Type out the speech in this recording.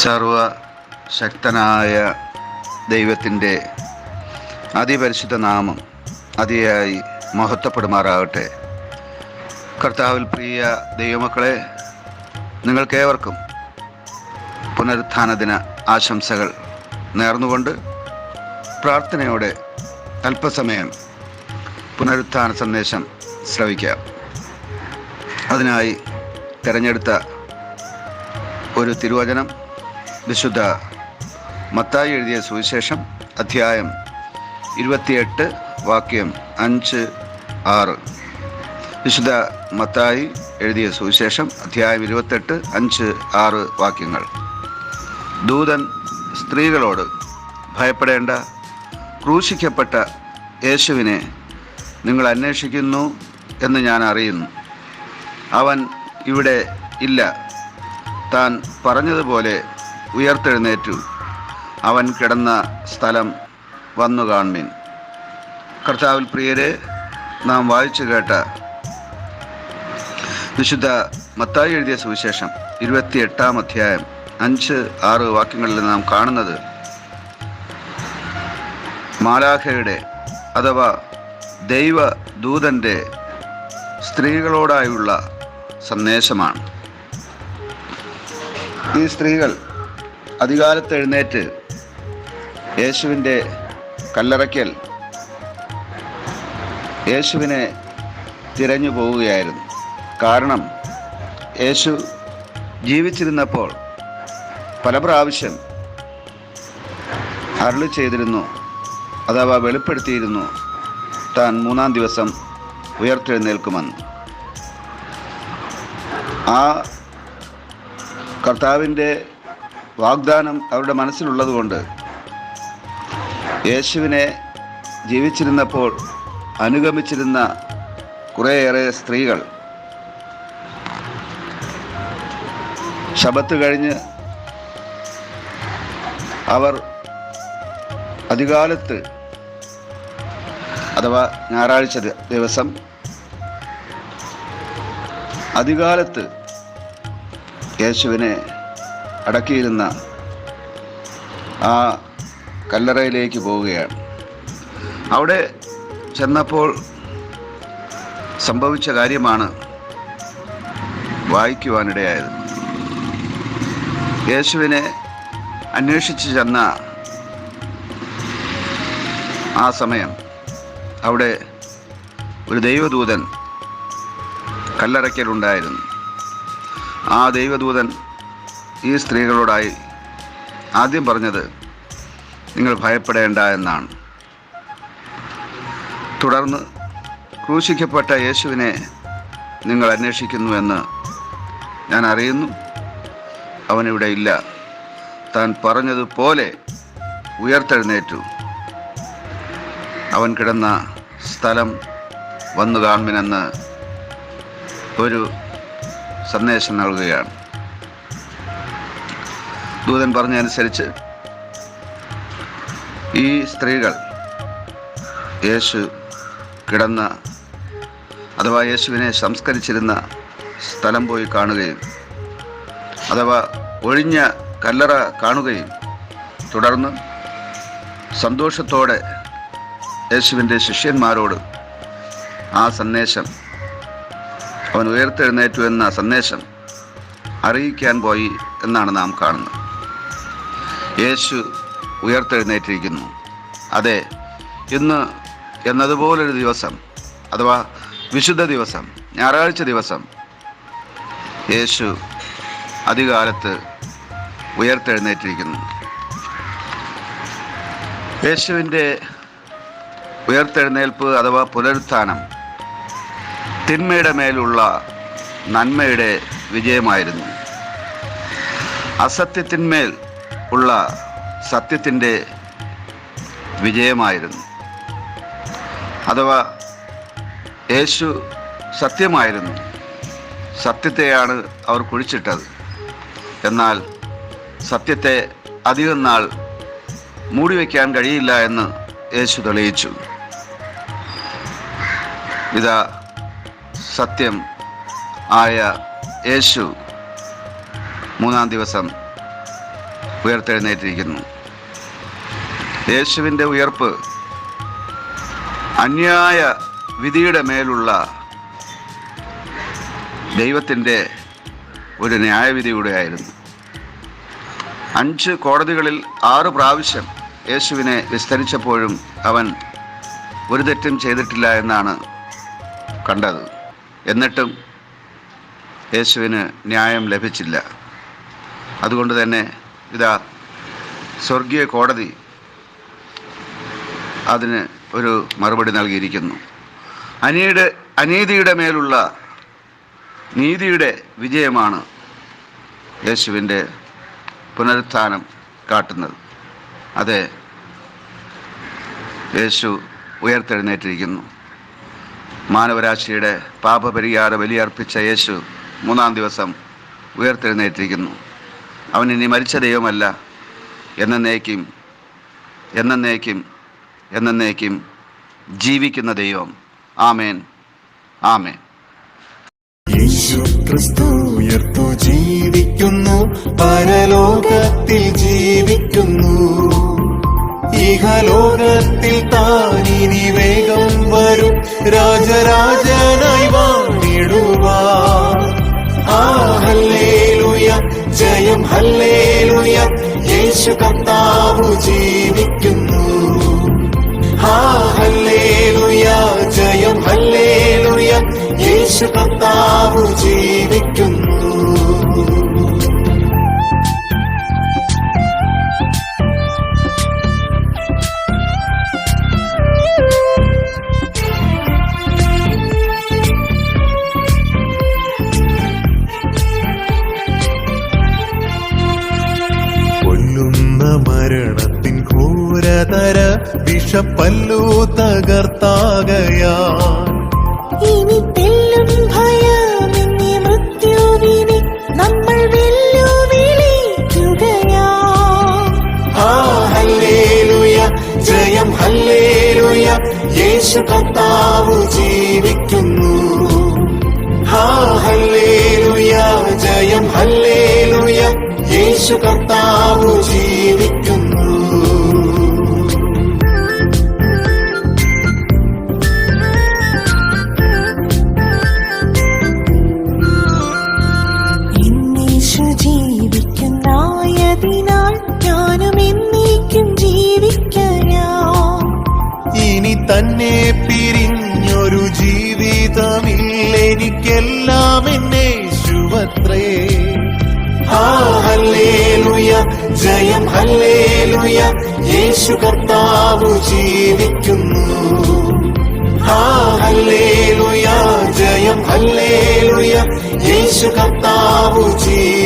സർവശക്തനായ ദൈവത്തിൻ്റെ അതിപരിശുദ്ധ നാമം അതിയായി മഹത്വപ്പെടുമാറാകട്ടെ. കർത്താവിൽ പ്രിയ ദൈവമക്കളെ, നിങ്ങൾക്കേവർക്കും പുനരുത്ഥാന ദിന ആശംസകൾ നേർന്നുകൊണ്ട് പ്രാർത്ഥനയോടെ അല്പസമയം പുനരുത്ഥാന സന്ദേശം ശ്രവിക്കാം. അതിനായി തിരഞ്ഞെടുത്ത ഒരു തിരുവചനം വിശുദ്ധ മത്തായി എഴുതിയ സുവിശേഷം അധ്യായം 28 വാക്യം 5-6. വിശുദ്ധ മത്തായി എഴുതിയ സുവിശേഷം അധ്യായം 28 5-6 വാക്യങ്ങൾ. ദൂതൻ സ്ത്രീകളോട്, ഭയപ്പെടേണ്ട, ക്രൂശിക്കപ്പെട്ട യേശുവിനെ നിങ്ങൾ അന്വേഷിക്കുന്നു എന്ന് ഞാൻ അറിയുന്നു. അവൻ ഇവിടെ ഇല്ല. താൻ പറഞ്ഞതുപോലെ ഉയർത്തെഴുന്നേറ്റു. അവൻ കിടന്ന സ്ഥലം വന്നു കാൺമീൻ. കർത്താവിൽ പ്രിയരെ, നാം വായിച്ചു കേട്ട വിശുദ്ധ മത്തായി എഴുതിയ സുവിശേഷം 28 അധ്യായം 5-6 വാക്യങ്ങളിൽ നാം കാണുന്നത് മാലാഖയുടെ അഥവാ ദൈവദൂതൻ്റെ സ്ത്രീകളോടായുള്ള സന്ദേശമാണ്. ഈ സ്ത്രീകൾ അതികാലത്ത് എഴുന്നേറ്റ് യേശുവിൻ്റെ കല്ലറയ്ക്കൽ യേശുവിനെ തിരഞ്ഞു പോവുകയായിരുന്നു. കാരണം യേശു ജീവിച്ചിരുന്നപ്പോൾ പല പ്രാവശ്യം അരുളി ചെയ്തിരുന്നു, അഥവാ വെളിപ്പെടുത്തിയിരുന്നു, താൻ 3-ാം ദിവസം ഉയർത്തെഴുന്നേൽക്കുമെന്ന്. ആ കർത്താവിൻ്റെ വാഗ്ദാനം അവരുടെ മനസ്സിലുള്ളതുകൊണ്ട് യേശുവിനെ ജീവിച്ചിരുന്നപ്പോൾ അനുഗമിച്ചിരുന്ന കുറേയേറെ സ്ത്രീകൾ ശബത്ത് കഴിഞ്ഞ് അവർ അതികാലത്ത് അഥവാ ഞായറാഴ്ച ദിവസം അതികാലത്ത് യേശുവിനെ അടക്കിയിരുന്ന ആ കല്ലറയിലേക്ക് പോവുകയാണ്. അവിടെ ചെന്നപ്പോൾ സംഭവിച്ച കാര്യമാണ് വായിക്കുവാനിടയായത്. യേശുവിനെ അന്വേഷിച്ച് ചെന്ന ആ സമയം അവിടെ ഒരു ദൈവദൂതൻ കല്ലറയ്ക്കലുണ്ടായിരുന്നു. ആ ദൈവദൂതൻ ഈ സ്ത്രീകളോടായി ആദ്യം പറഞ്ഞത്, നിങ്ങൾ ഭയപ്പെടേണ്ട എന്നാണ്. തുടർന്ന്, ക്രൂശിക്കപ്പെട്ട യേശുവിനെ നിങ്ങൾ അന്വേഷിക്കുന്നുവെന്ന് ഞാൻ അറിയുന്നു. അവനിവിടെ ഇല്ല. താൻ പറഞ്ഞതുപോലെ ഉയർത്തെഴുന്നേറ്റു. അവൻ കിടന്ന സ്ഥലം വന്നു കാണുമെന്ന് ഒരു സന്ദേശം നൽകുകയാണ്. ദൂതൻ പറഞ്ഞതനുസരിച്ച് ഈ സ്ത്രീകൾ യേശു കിടന്ന അഥവാ യേശുവിനെ സംസ്കരിച്ചിരുന്ന സ്ഥലം പോയി കാണുകയും അഥവാ ഒഴിഞ്ഞ കല്ലറ കാണുകയും തുടർന്ന് സന്തോഷത്തോടെ യേശുവിൻ്റെ ശിഷ്യന്മാരോട് ആ സന്ദേശം, അവൻ ഉയർത്തെഴുന്നേറ്റു എന്ന സന്ദേശം അറിയിക്കാൻ പോയി എന്നാണ് നാം കാണുന്നത്. യേശു ഉയർത്തെഴുന്നേറ്റിരിക്കുന്നു. അതെ, ഇന്ന് എന്നതുപോലൊരു ദിവസം, അഥവാ വിശുദ്ധ ദിവസം, ഞായറാഴ്ച ദിവസം യേശു അതികാലത്ത് ഉയർത്തെഴുന്നേറ്റിരിക്കുന്നു. യേശുവിൻ്റെ ഉയർത്തെഴുന്നേൽപ്പ് അഥവാ പുനരുത്ഥാനം തിന്മയുടെ മേലുള്ള നന്മയുടെ വിജയമായിരുന്നു. അസത്യത്തിന്മേൽ ഉള്ള സത്യത്തിൻ്റെ വിജയമായിരുന്നു. അഥവാ യേശു സത്യമായിരുന്നു. സത്യത്തെയാണ് അവർ കുഴിച്ചിട്ടത്. എന്നാൽ സത്യത്തെ അധികം നാൾ മൂടിവെക്കാൻ കഴിയില്ല എന്ന് യേശു തെളിയിച്ചു. ഇതാ സത്യം ആയ യേശു 3-ാം ദിവസം ഉയർത്തെഴുന്നേറ്റിരിക്കുന്നു. യേശുവിൻ്റെ ഉയർപ്പ് അന്യായ വിധിയുടെ മേലുള്ള ദൈവത്തിൻ്റെ ഒരു ന്യായവിധിയുടെ ആയിരുന്നു. 5 കോടതികളിൽ 6 പ്രാവശ്യം യേശുവിനെ വിസ്തരിച്ചപ്പോഴും അവൻ ഒരു തെറ്റും ചെയ്തിട്ടില്ല എന്നാണ് കണ്ടത്. എന്നിട്ടും യേശുവിന് ന്യായം ലഭിച്ചില്ല. അതുകൊണ്ട് തന്നെ ഇതാ സ്വർഗീയ കോടതി അതിന് ഒരു മറുപടി നൽകിയിരിക്കുന്നു. അനീതിയുടെ മേലുള്ള നീതിയുടെ വിജയമാണ് യേശുവിൻ്റെ പുനരുത്ഥാനം കാട്ടുന്നത്. അതെ, യേശു ഉയർത്തെഴുന്നേറ്റിരിക്കുന്നു. മാനവരാശിയുടെ പാപപരിഹാര ബലിയർപ്പിച്ച യേശു 3-ാം ദിവസം ഉയർത്തെഴുന്നേറ്റിരിക്കുന്നു. അവൻ ഇനി മരിച്ച ദൈവമല്ല, എന്നേക്കും ജീവിക്കുന്ന ദൈവം. ആമേൻ, ആമേൻ. യേശു ക്രിസ്തു ഉയർത്തു ജീവിക്കുന്നു, പരലോകത്തിൽ ജീവിക്കുന്നു. ഇഹലോകത്തിൽ താനിനി വേഗം വരും, രാജരാജനായി വാണിടുവാൻ. ഹല്ലേലൂയ, ജയം ഹല്ലേലൂയ, യേശു കർത്താവ് ജീവിക്കുന്നു. ഹല്ലേലൂയ, ജയം ഹല്ലേലൂയ, യേശു കർത്താവ് ജീവിക്കുന്നു. മരണത്തിൻ ഘോരതര വിഷപ്പല്ലു തകർത്താകയാ. ഇനി തെല്ലും ഭയമെന്നീ മൃത്യുവിനെ നമ്മൾ വെല്ലുവിളിക്കുകയാ. ഹല്ലേലൂയ, ജയം ഹല്ലേലൂയ, യേശു കർത്താവ് ജീവിക്കുന്നു. ഹല്ലേലൂയ, ജയം ഹല്ലേലൂയ, യേശു കർത്താവ് ജീവിക്കുന്നു. എന്നേശു ജീവിക്കുന്നായതിനാൽ ഞാനും എന്നേക്കും ജീവിക്കാം. ഇനി തന്നെ പിരിഞ്ഞൊരു ജീവിതമില്ലെനിക്കെല്ലാം എന്നേശുവത്രേ. ഹല്ലേലൂയ, ജയം ഹല്ലേലൂയ, യേശു കർത്താവ് ജീവിക്കുന്നു. ഹല്ലേലൂയ, ജയം ഹല്ലേലൂയ, യേശു കർത്താവ് ജീവിക്കുന്നു.